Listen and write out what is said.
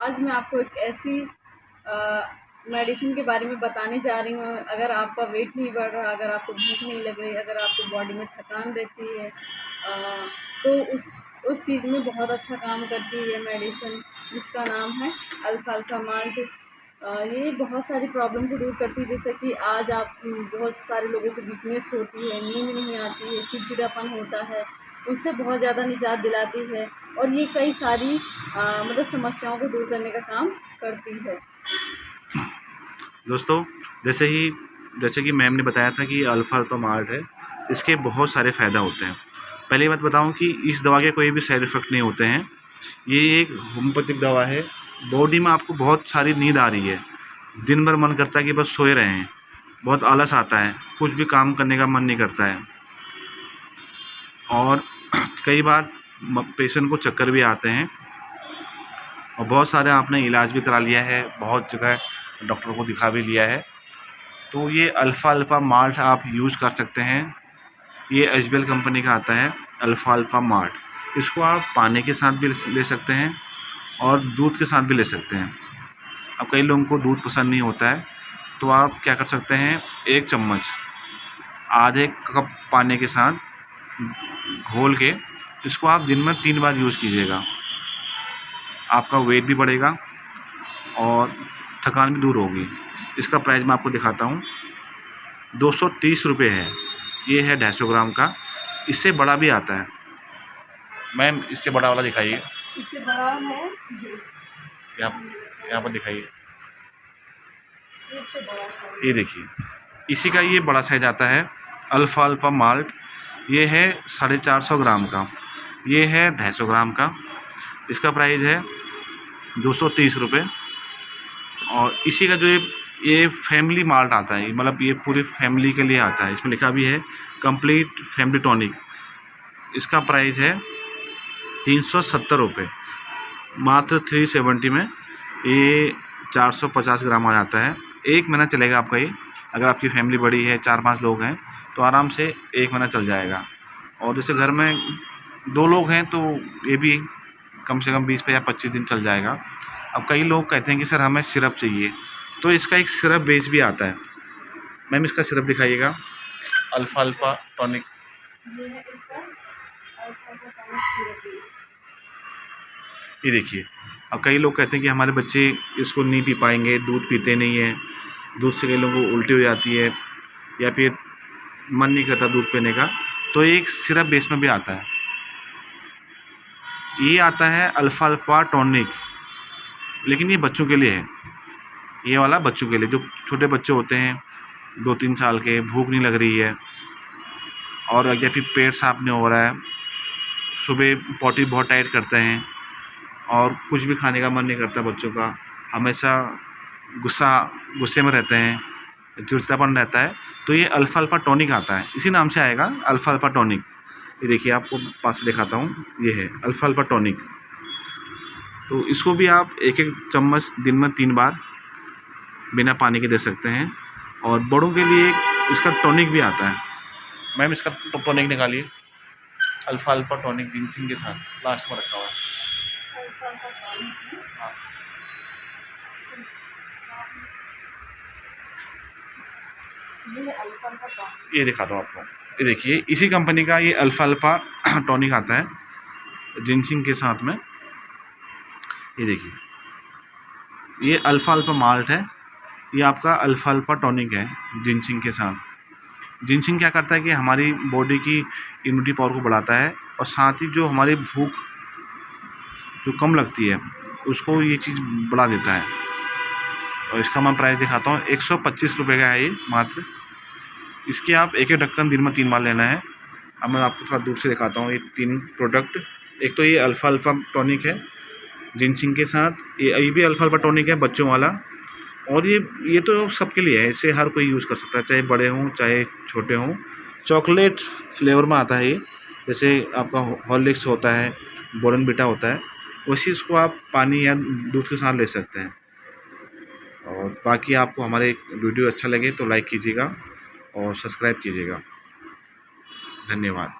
आज मैं आपको एक ऐसी मेडिसिन के बारे में बताने जा रही हूँ। अगर आपका वेट नहीं बढ़ रहा, अगर आपको भूख नहीं लग रही, अगर आपको बॉडी में थकान रहती है, तो उस चीज़ में बहुत अच्छा काम करती है मेडिसिन, जिसका नाम है अल्फाल्फा माल्ट। ये बहुत सारी प्रॉब्लम को दूर करती है, जैसे कि आज आप बहुत सारे लोगों को वीकनेस होती है, नींद नहीं आती है, चिड़चिड़ापन होता है, उससे बहुत ज़्यादा निजात दिलाती है। और ये कई सारी मतलब समस्याओं को दूर करने का काम करती है। दोस्तों, जैसे कि मैम ने बताया था कि अल्फाल्फा माल्ट है, इसके बहुत सारे फ़ायदा होते हैं। पहली बात बताऊं कि इस दवा के कोई भी साइड इफ़ेक्ट नहीं होते हैं। ये एक होम्योपैथिक दवा है। बॉडी में आपको बहुत सारी नींद आ रही है, दिन भर मन करता है कि बस सोए रहें, बहुत आलस आता है, कुछ भी काम करने का मन नहीं करता है, और कई बार पेशेंट को चक्कर भी आते हैं, और बहुत सारे आपने इलाज भी करा लिया है, बहुत जगह डॉक्टर को दिखा भी लिया है। तो ये अल्फाल्फा माल्ट आप यूज़ कर सकते हैं। ये एचबीएल कंपनी का आता है अल्फाल्फा माल्ट। इसको आप पानी के साथ भी ले सकते हैं और दूध के साथ भी ले सकते हैं। अब कई लोगों को दूध पसंद नहीं होता है, तो आप क्या कर सकते हैं, 1 चम्मच आधे कप पानी के साथ घोल के इसको आप दिन में 3 बार यूज़ कीजिएगा। आपका वेट भी बढ़ेगा और थकान भी दूर होगी। इसका प्राइस मैं आपको दिखाता हूँ, 230 रुपये है। ये है 250 ग्राम का। इससे बड़ा भी आता है। मैम, इससे बड़ा वाला दिखाइए। इससे बड़ा है यहाँ पर दिखाइए। इससे बड़ा ये देखिए, इसी का ये बड़ा साइज आता है अल्फाल्फा माल्ट। ये है 450 ग्राम का। ये है 250 ग्राम का। इसका प्राइस है 230 रुपये। और इसी का जो ये फैमिली माल्ट आता है, मतलब ये पूरी फैमिली के लिए आता है। इसमें लिखा भी है कंप्लीट फैमिली टॉनिक। इसका प्राइस है 370 रुपये। मात्र 370 में ये 450 ग्राम आ जाता है। 1 महीना चलेगा आपका ये। अगर आपकी फैमिली बड़ी है, 4-5 लोग हैं, तो आराम से 1 महीना चल जाएगा। और जैसे घर में 2 लोग हैं तो ये भी कम से कम 20 या 25 दिन चल जाएगा। अब कई लोग कहते हैं कि सर हमें सिरप चाहिए, तो इसका एक सिरप बेस भी आता है। मैम, इसका सिरप दिखाइएगा, अल्फाल्फा टॉनिक। ये है इसका अल्फाल्फा टॉनिक सिरप बेस। ये देखिए, अब कई लोग कहते हैं कि हमारे बच्चे इसको नहीं पी पाएंगे, दूध पीते नहीं हैं, दूध से कई लोगों को उल्टी हो जाती है, या फिर मन नहीं करता दूध पीने का, तो एक सिरप बेस में भी आता है। ये आता है अल्फाल्फा टॉनिक, लेकिन ये बच्चों के लिए है। ये वाला बच्चों के लिए, जो छोटे बच्चे होते हैं 2-3 साल के, भूख नहीं लग रही है, और या फिर पेट साफ नहीं हो रहा है, सुबह पॉटी बहुत टाइट करते हैं, और कुछ भी खाने का मन नहीं करता बच्चों का, हमेशा गुस्से में रहते हैं, चिड़चिड़ापन रहता है, तो ये अल्फाल्फा टॉनिक आता है। इसी नाम से आएगा अल्फाल्फा टॉनिक। ये देखिए, आपको पास से दिखाता हूँ, ये है अल्फाल्फा टॉनिक। तो इसको भी आप 1-1 चम्मच दिन में 3 बार बिना पानी के दे सकते हैं। और बड़ों के लिए इसका टॉनिक भी आता है। मैम, इसका टॉनिक निकालिए, अल्फाल्फा टॉनिक जिंसिंग के साथ लास्ट में रखा हुआ है। हाँ, ये दिखाता हूँ आपको। ये देखिए, इसी कंपनी का ये अल्फाल्फा टॉनिक आता है जिंसिंग के साथ में। ये देखिए, ये अल्फाल्फा माल्ट है, ये आपका अल्फाल्फा टॉनिक है जिंसिंग के साथ। जिंसिंग क्या करता है कि हमारी बॉडी की इम्यूनिटी पावर को बढ़ाता है, और साथ ही जो हमारी भूख जो कम लगती है उसको ये चीज़ बढ़ा देता है। और इसका मैं प्राइस दिखाता हूँ, 125 रुपये का है ये मात्र। इसके आप 1-1 ढक्कन दिन में 3 बार लेना है। अब मैं आपको थोड़ा दूर से दिखाता हूँ ये 3 प्रोडक्ट। एक तो ये अल्फाल्फा टॉनिक है जिंसिंग के साथ, ये भी अल्फाल्फा टॉनिक है बच्चों वाला, और ये तो सबके लिए है, इसे हर कोई यूज़ कर सकता है, चाहे बड़े हों चाहे छोटे हों। चॉकलेट फ्लेवर में आता है ये, जैसे आपका हॉर्लिक्स होता है, बॉर्नवीटा होता है, उसी इसको आप पानी या दूध के साथ ले सकते हैं। और बाकी आपको हमारे वीडियो अच्छा लगे तो लाइक कीजिएगा और सब्सक्राइब कीजिएगा। धन्यवाद।